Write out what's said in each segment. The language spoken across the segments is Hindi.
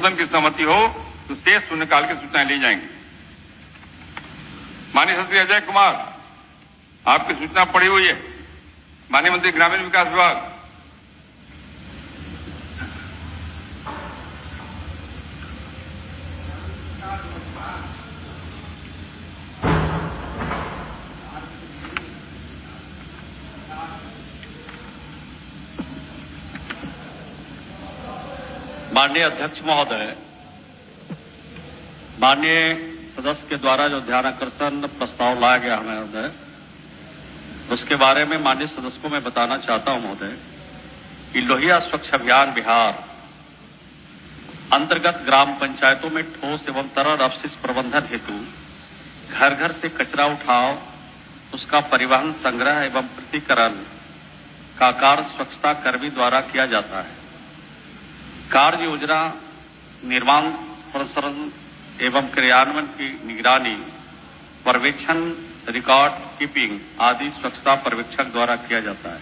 अनुमोदन की सहमति हो तो शेष शून्यकाल की सूचनाएं ली जाएंगी। माननीय मंत्री अजय कुमार, आपकी सूचना पड़ी हुई है। माननीय मंत्री ग्रामीण विकास विभाग। माननीय अध्यक्ष महोदय, माननीय सदस्य के द्वारा जो ध्यानाकर्षण प्रस्ताव लाया गया है महोदय, उसके बारे में माननीय सदस्य को मैं बताना चाहता हूं महोदय कि लोहिया स्वच्छ अभियान बिहार अंतर्गत ग्राम पंचायतों में ठोस एवं तरल अपशिष्ट प्रबंधन हेतु घर घर से कचरा उठाव, उसका परिवहन, संग्रह एवं पृथक्करण का कार्य स्वच्छता कर्मी द्वारा किया जाता है। कार्य योजना निर्माण, प्रसरण एवं क्रियान्वयन की निगरानी, पर्यवेक्षण, रिकॉर्ड कीपिंग आदि स्वच्छता पर्यवेक्षक द्वारा किया जाता है।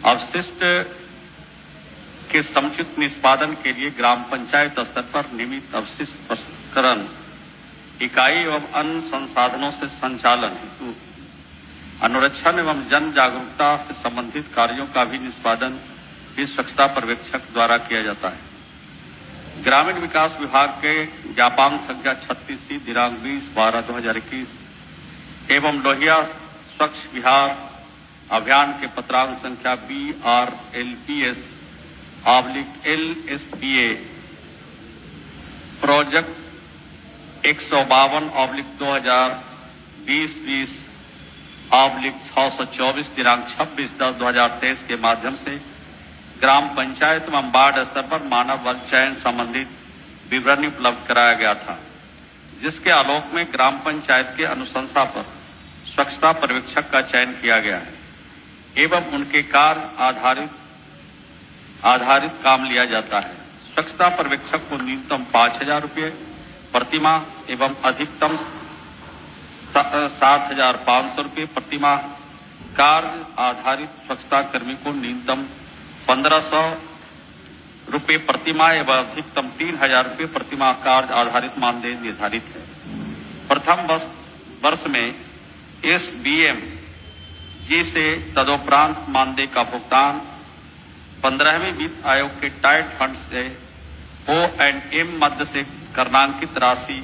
अपशिष्ट के समुचित निष्पादन के लिए ग्राम पंचायत स्तर पर नियमित अपशिष्ट प्रसंस्करण इकाई एवं अन्य संसाधनों से संचालन हेतु अनुरक्षण एवं जन जागरूकता से संबंधित कार्यों का भी निष्पादन इस स्वच्छता पर्यवेक्षक द्वारा किया जाता है। ग्रामीण विकास विभाग के ज्ञापन संख्या 36C दिनांक 20/12/2021 एवं लोहिया स्वच्छ बिहार अभियान के पत्रांक संख्या BRLPS/LSBA प्रोजेक्ट 152/2020/624 दिनांक 26/10/2023 के माध्यम से ग्राम पंचायत एवं वार्ड स्तर पर मानव बल चयन संबंधित विवरणी उपलब्ध कराया गया था, जिसके आलोक में ग्राम पंचायत के अनुशंसा पर स्वच्छता पर्यवेक्षक का चयन किया गया है एवं उनके कार्य आधारित काम लिया जाता है। स्वच्छता पर्यवेक्षक को न्यूनतम 5,000 रुपये प्रतिमाह एवं अधिकतम 7,500 रुपये प्रतिमाह, कार्य आधारित स्वच्छता कर्मी को न्यूनतम 1,500 रुपये प्रतिमाह एवं अधिकतम 3,000 रुपये प्रतिमाह कार्य आधारित मानदेय निर्धारित है। प्रथम वर्ष में SBM जी से तदोपरांत मानदेय का भुगतान 15वें वित्त आयोग के टाइट फंड से O&M मध्य से कर्णांकित राशि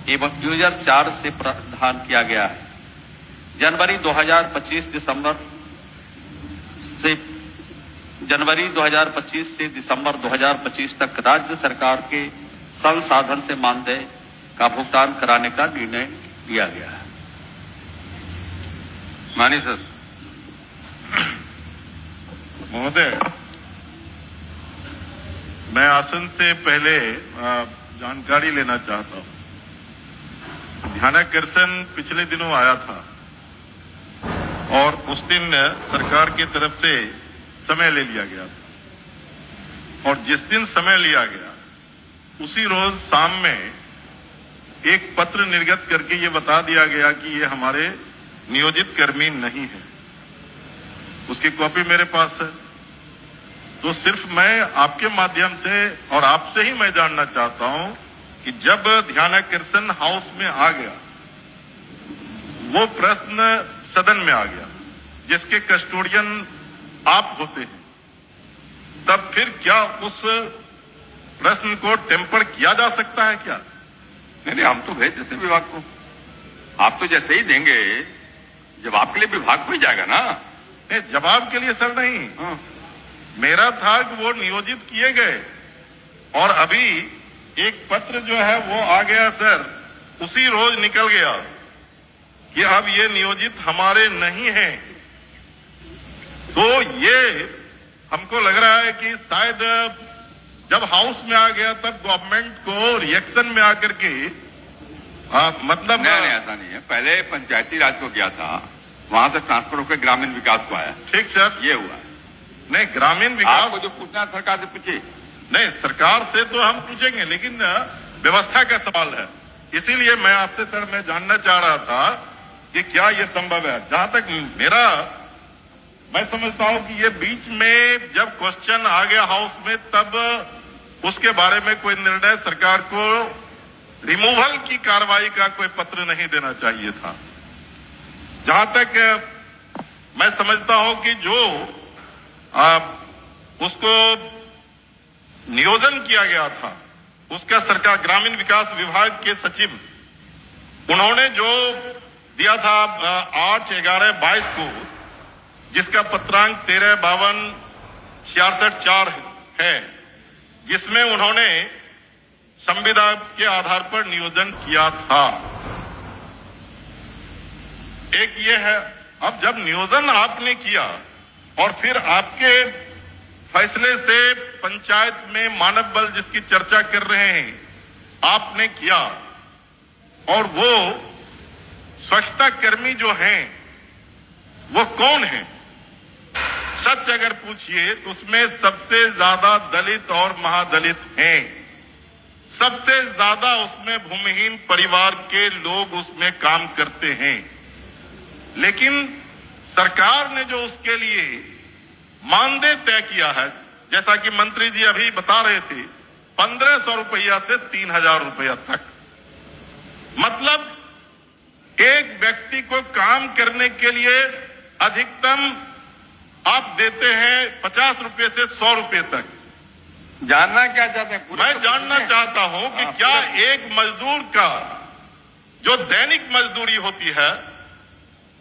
एवं यूजर चार्ज से प्रदान किया गया है। जनवरी 2025 से दिसंबर 2025 तक राज्य सरकार के संसाधन से मानदेय का भुगतान कराने का निर्णय लिया गया है। माननीय सर। महोदय, मैं आसन से पहले जानकारी लेना चाहता हूं। ध्यानाकर्षण पिछले दिनों आया था और उस दिन सरकार की तरफ से समय ले लिया गया था, और जिस दिन समय लिया गया उसी रोज शाम में एक पत्र निर्गत करके ये बता दिया गया कि ये हमारे नियोजित कर्मी नहीं है। उसकी कॉपी मेरे पास है। तो सिर्फ मैं आपके माध्यम से और आपसे ही मैं जानना चाहता हूं कि जब ध्यानाकर्षण हाउस में आ गया, वो प्रश्न सदन में आ गया जिसके कस्टोडियन आप होते हैं, तब फिर क्या उस प्रश्न को टेम्पर किया जा सकता है क्या? नहीं, हम तो भेज देते विभाग को। आप तो जैसे ही देंगे जवाब के लिए विभाग को ही जाएगा ना। नहीं, जवाब के लिए सर नहीं। मेरा था कि वो नियोजित किए गए, और अभी एक पत्र जो है वो आ गया सर, उसी रोज निकल गया कि अब ये नियोजित हमारे नहीं हैं। तो ये हमको लग रहा है कि शायद जब हाउस में आ गया तब गवर्नमेंट को रिएक्शन में आकर के मतलब नहीं, ऐसा नहीं है। पहले पंचायती राज को गया था, वहां से ट्रांसफर होकर ग्रामीण विकास को आया। ठीक सर, ये हुआ। नहीं, ग्रामीण विकास आपको जो पूछना है सरकार से पूछिए। नहीं, सरकार से तो हम पूछेंगे, लेकिन व्यवस्था का सवाल है। इसीलिए मैं आपसे सर मैं जानना चाह रहा था कि क्या ये संभव है। जहां तक मैं समझता हूं कि ये बीच में जब क्वेश्चन आ गया हाउस में, तब उसके बारे में कोई निर्णय सरकार को रिमूवल की कार्रवाई का कोई पत्र नहीं देना चाहिए था। जहां तक मैं समझता हूं कि जो उसको नियोजन किया गया था, उसका सरकार ग्रामीण विकास विभाग के सचिव उन्होंने जो दिया था 8/11/22 को, जिसका पत्रांक 13/52/66/4 है, जिसमें उन्होंने संविदा के आधार पर नियोजन किया था। एक ये है, अब जब नियोजन आपने किया और फिर आपके फैसले से पंचायत में मानव बल जिसकी चर्चा कर रहे हैं आपने किया, और वो स्वच्छता कर्मी जो हैं वो कौन है? सच अगर पूछिए तो उसमें सबसे ज्यादा दलित और महादलित हैं। सबसे ज्यादा उसमें भूमिहीन परिवार के लोग उसमें काम करते हैं। लेकिन सरकार ने जो उसके लिए मानदेय तय किया है, जैसा कि मंत्री जी अभी बता रहे थे, 1500 रुपया से 3000 रुपया तक, मतलब एक व्यक्ति को काम करने के लिए अधिकतम आप देते हैं 50 रुपए से 100 रुपए तक। जानना क्या चाहते हैं? मैं जानना चाहता हूं कि क्या एक मजदूर का जो दैनिक मजदूरी होती है,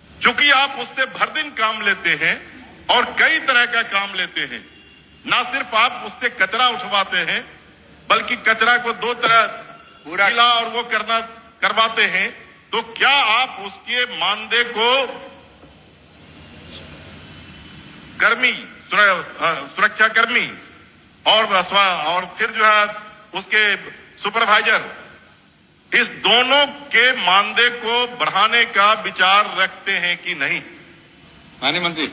चूंकि आप उससे भर दिन काम लेते हैं और कई तरह का काम लेते हैं, ना सिर्फ आप उससे कचरा उठवाते हैं बल्कि कचरा को 2 तरह गीला और वो करवाते हैं, तो क्या आप उसके मानदेय को कर्मी, सुरक्षा कर्मी और फिर जो है उसके सुपरवाइजर, इस दोनों के मानदेय को बढ़ाने का विचार रखते हैं कि नहीं? माननीय मंत्री,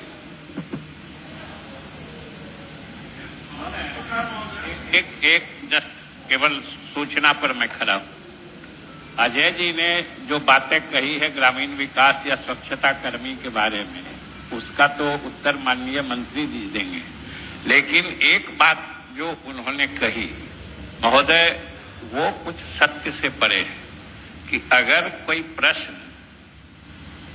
एक जस्ट केवल सूचना पर मैं खड़ा हूं। अजय जी ने जो बातें कही है ग्रामीण विकास या स्वच्छता कर्मी के बारे में, उसका तो उत्तर माननीय मंत्री जी देंगे। लेकिन एक बात जो उन्होंने कही महोदय, वो कुछ सत्य से परे है कि अगर कोई प्रश्न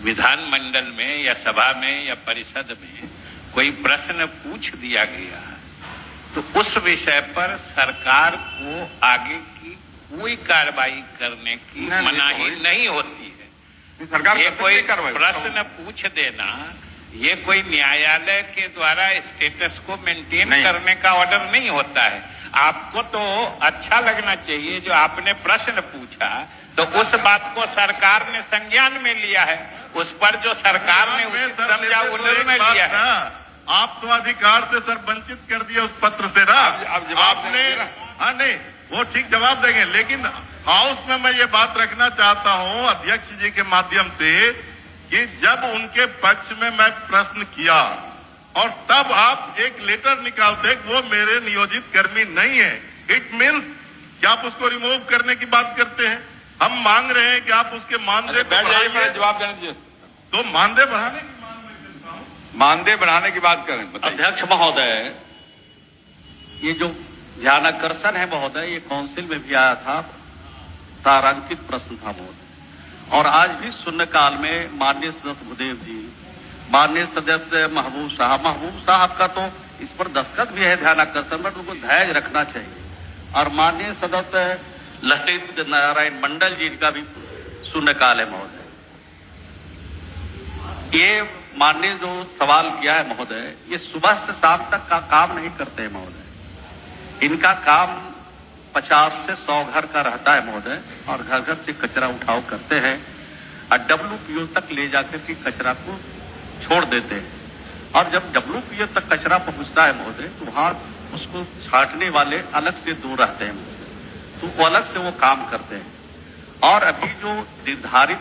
विधानमंडल में या सभा में या परिषद में कोई प्रश्न पूछ दिया गया तो उस विषय पर सरकार को आगे की कोई कार्रवाई करने की मनाही नहीं होती है। सरकार ये कोई प्रश्न पूछ देना, ये कोई न्यायालय के द्वारा स्टेटस को मेंटेन करने का ऑर्डर नहीं होता है। आपको तो अच्छा लगना चाहिए जो आपने प्रश्न पूछा, तो उस बात को सरकार ने संज्ञान में लिया है, उस पर जो सरकार ने उचित समझा वो निर्णय लिया है। आप तो अधिकार से सर वंचित कर दिए उस पत्र से ना। अब जवाब आपने, हाँ नहीं, वो ठीक जवाब देंगे, लेकिन हाउस में मैं ये बात रखना चाहता हूं अध्यक्ष जी के माध्यम से कि जब उनके पक्ष में मैं प्रश्न किया और तब आप एक लेटर निकालते वो मेरे नियोजित कर्मी नहीं है, इट मीन्स कि आप उसको रिमूव करने की बात करते हैं। हम मांग रहे हैं कि आप उसके मानदेय को बढ़ाइए। जवाब देने दीजिए। तो मानदेय बढ़ाने की मानदेय बढ़ाने की बात करें। अध्यक्ष महोदय, ये जो ध्यानाकर्षण है महोदय, ये काउंसिल में भी आया था, तारांकित प्रश्न था महोदय, और आज भी शून्यकाल में माननीय सदस्य भूदेव जी, माननीय सदस्य महबूब साहब का तो इस पर दस्तखत भी है ध्यानाकर्षण पर, उनको धैर्य रखना चाहिए, और माननीय सदस्य ललित नारायण मंडल जी का भी शून्यकाल है महोदय। ये माननीय जो सवाल किया है महोदय, ये सुबह से शाम तक का काम नहीं करते हैं महोदय। इनका काम 50 से 100 घर का रहता है महोदय, और घर घर से कचरा उठाव करते हैं और WPO तक ले जाकर के कचरा को छोड़ देते हैं, और जब WPO तक कचरा पहुंचता है महोदय तो वहां उसको छांटने वाले अलग से 2 रहते हैं महोदय, तो वो अलग से वो काम करते हैं। और अभी जो निर्धारित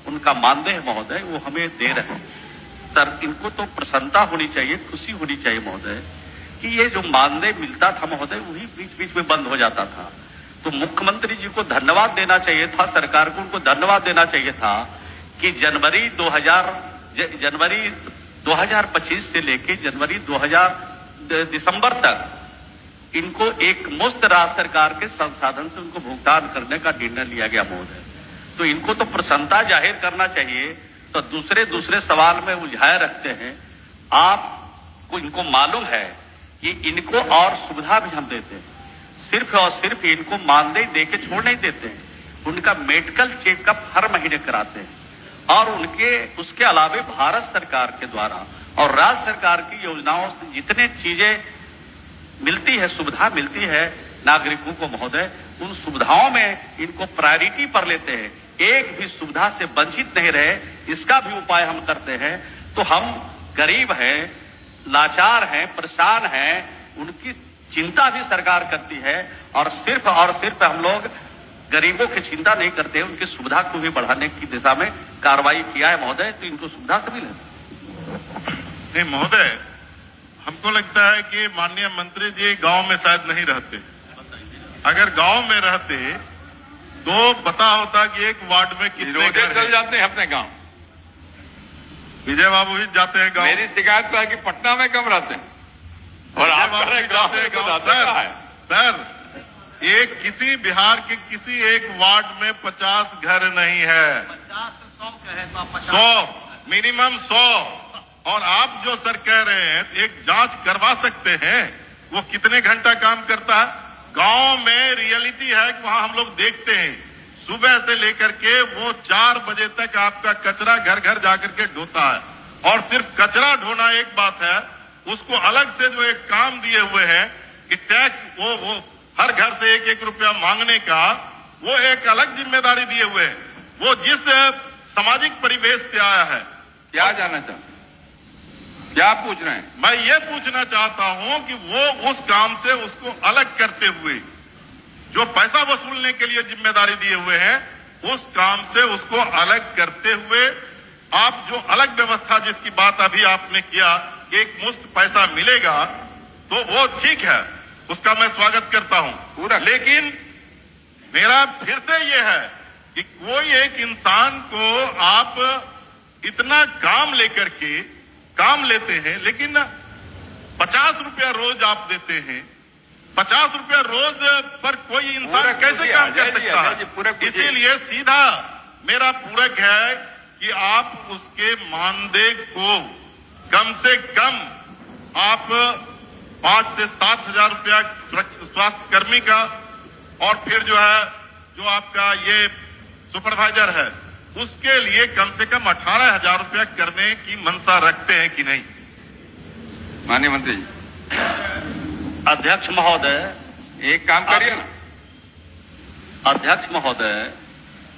उनका मानदेय है महोदय, वो हमें दे रहे हैं सर। इनको तो प्रसन्नता होनी चाहिए, खुशी होनी चाहिए महोदय कि ये जो मानदेय मिलता था महोदय, वही बीच बीच में बंद हो जाता था। तो मुख्यमंत्री जी को धन्यवाद देना चाहिए था, सरकार को उनको धन्यवाद देना चाहिए था कि जनवरी 2025 से लेके दिसंबर तक इनको एक मुफ्त राज्य सरकार के संसाधन से उनको भुगतान करने का निर्णय लिया गया महोदय। तो इनको तो प्रसन्नता जाहिर करना चाहिए, तो दूसरे सवाल में उलझाए रखते हैं। आपको इनको मालूम है कि इनको और सुविधा भी हम देते हैं, सिर्फ और सिर्फ इनको मानदेय दे के छोड़ नहीं देते हैं, उनका मेडिकल चेकअप हर महीने कराते हैं और उनके उसके अलावे भारत सरकार के द्वारा और राज्य सरकार की योजनाओं से जितने चीजें मिलती है, सुविधा मिलती है नागरिकों को महोदय, उन सुविधाओं में इनको प्रायोरिटी पर लेते हैं, एक भी सुविधा से वंचित नहीं रहे, इसका भी उपाय हम करते हैं। तो हम गरीब हैं, लाचार हैं, परेशान हैं, उनकी चिंता भी सरकार करती है और सिर्फ हम लोग गरीबों की चिंता नहीं करते, उनकी सुविधा को भी बढ़ाने की दिशा में कार्रवाई किया है महोदय। तो इनको सुविधा से मिले। नहीं महोदय, हमको लगता है कि माननीय मंत्री जी गांव में शायद नहीं रहते। अगर गांव में रहते तो पता होता कि एक वार्ड में कितने घर चल जाते हैं अपने गांव। विजय बाबू भी जाते हैं गांव। मेरी शिकायत तो है कि पटना में कम रहते हैं और आप जाते हैं गांव। सर एक किसी बिहार के किसी एक वार्ड में 50 घर नहीं है, 100 मिनिमम 100। और आप जो सर कह रहे हैं एक जांच करवा सकते हैं, वो कितने घंटा काम करता है। गांव में रियलिटी है कि वहां हम लोग देखते हैं सुबह से लेकर के वो 4 बजे तक आपका कचरा घर घर जाकर के ढोता है। और सिर्फ कचरा ढोना एक बात है, उसको अलग से जो एक काम दिए हुए हैं कि टैक्स वो हर घर से 1-1 रुपया मांगने का, वो एक अलग जिम्मेदारी दिए हुए हैं। वो जिस सामाजिक परिवेश से आया है। क्या जानना चाहते, क्या पूछ रहे हैं? मैं ये पूछना चाहता हूं कि वो उस काम से उसको अलग करते हुए, जो पैसा वसूलने के लिए जिम्मेदारी दिए हुए हैं, उस काम से उसको अलग करते हुए आप जो अलग व्यवस्था जिसकी बात अभी आपने किया कि एक मुफ्त पैसा मिलेगा, तो वो ठीक है, उसका मैं स्वागत करता हूं पूरा। लेकिन मेरा फिर से ये है कि कोई एक इंसान को आप इतना काम लेकर के काम लेते हैं, लेकिन 50 रुपया रोज आप देते हैं। 50 रुपया रोज पर कोई इंसान कैसे काम कर सकता है? इसीलिए सीधा मेरा पूरक है कि आप उसके मानदेय को कम से कम आप 5 से 7 हजार रुपया स्वास्थ्य कर्मी का, और फिर जो है जो आपका ये सुपरवाइजर है उसके लिए कम से कम 18,000 रुपया करने की मंशा रखते हैं कि नहीं? माननीय मंत्री जी। अध्यक्ष महोदय, एक काम करिए ना। अध्यक्ष महोदय,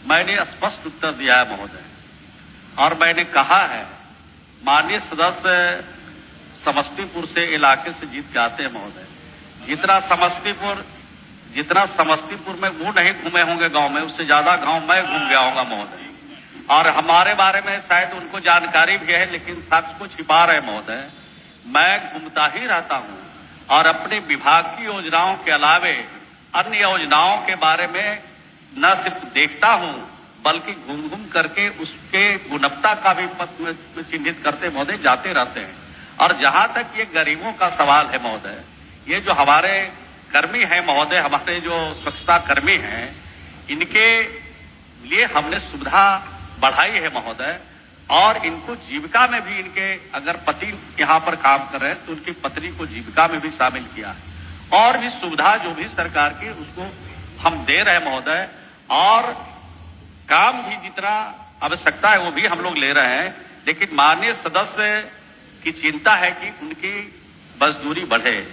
मैंने स्पष्ट उत्तर दिया है महोदय, और मैंने कहा है माननीय सदस्य समस्तीपुर से इलाके से जीत के आते हैं महोदय। जितना समस्तीपुर में वो नहीं घूमे होंगे गांव में, उससे ज्यादा गांव मैं घूम गया होगा महोदय। और हमारे बारे में शायद उनको जानकारी भी है, लेकिन सच को छिपा रहे महोदय। मैं घूमता ही रहता हूं और अपने विभाग की योजनाओं के अलावे अन्य योजनाओं के बारे में न सिर्फ देखता हूं, बल्कि घूम घूम करके उसके गुणवत्ता का भी पथ चिन्हित करते महोदय जाते रहते हैं। और जहां तक ये गरीबों का सवाल है महोदय, ये जो हमारे कर्मी हैं महोदय, हमारे जो स्वच्छता कर्मी हैं, इनके लिए हमने सुविधा बढ़ाई है महोदय। और इनको जीविका में भी, इनके अगर पति यहाँ पर काम कर रहे हैं तो उनकी पत्नी को जीविका में भी शामिल किया है। और भी सुविधा जो भी सरकार की उसको हम दे रहे हैं महोदय, और काम भी जितना आवश्यकता है वो भी हम लोग ले रहे हैं। लेकिन माननीय सदस्य की चिंता है कि उनकी मजदूरी बढ़े,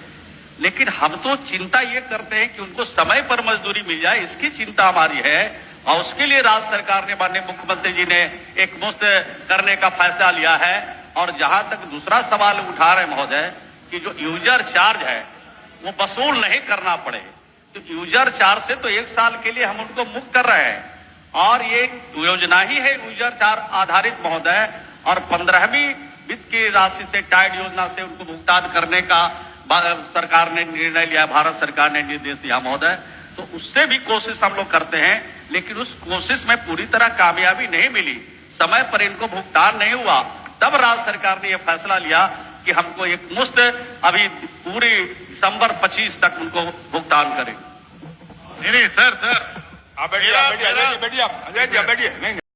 लेकिन हम तो चिंता ये करते हैं कि उनको समय पर मजदूरी मिल जाए, इसकी चिंता हमारी है। और उसके लिए राज्य सरकार ने, माननीय मुख्यमंत्री जी ने एक मुफ्त करने का फैसला लिया है। और जहां तक दूसरा सवाल उठा रहे महोदय कि जो यूजर चार्ज है वो वसूल नहीं करना पड़े, तो यूजर चार्ज से तो 1 साल के लिए हम उनको मुक्त कर रहे हैं, और ये योजना ही है यूजर चार्ज आधारित महोदय। और 15वीं वित्त की राशि से टाइड योजना से उनको भुगतान करने का सरकार ने निर्णय लिया, भारत सरकार ने निर्देश दिया महोदय। तो उससे भी कोशिश हम लोग करते हैं, लेकिन उस कोशिश में पूरी तरह कामयाबी नहीं मिली, समय पर इनको भुगतान नहीं हुआ। तब राज्य सरकार ने यह फैसला लिया कि हमको एक मुश्त अभी पूरी दिसंबर 25 तक उनको भुगतान करें। नहीं सर आप बैठिए, मेरा- बैठिए, बैठिए, बैठिए, आप, अजय जी, आप बैठिए। नहीं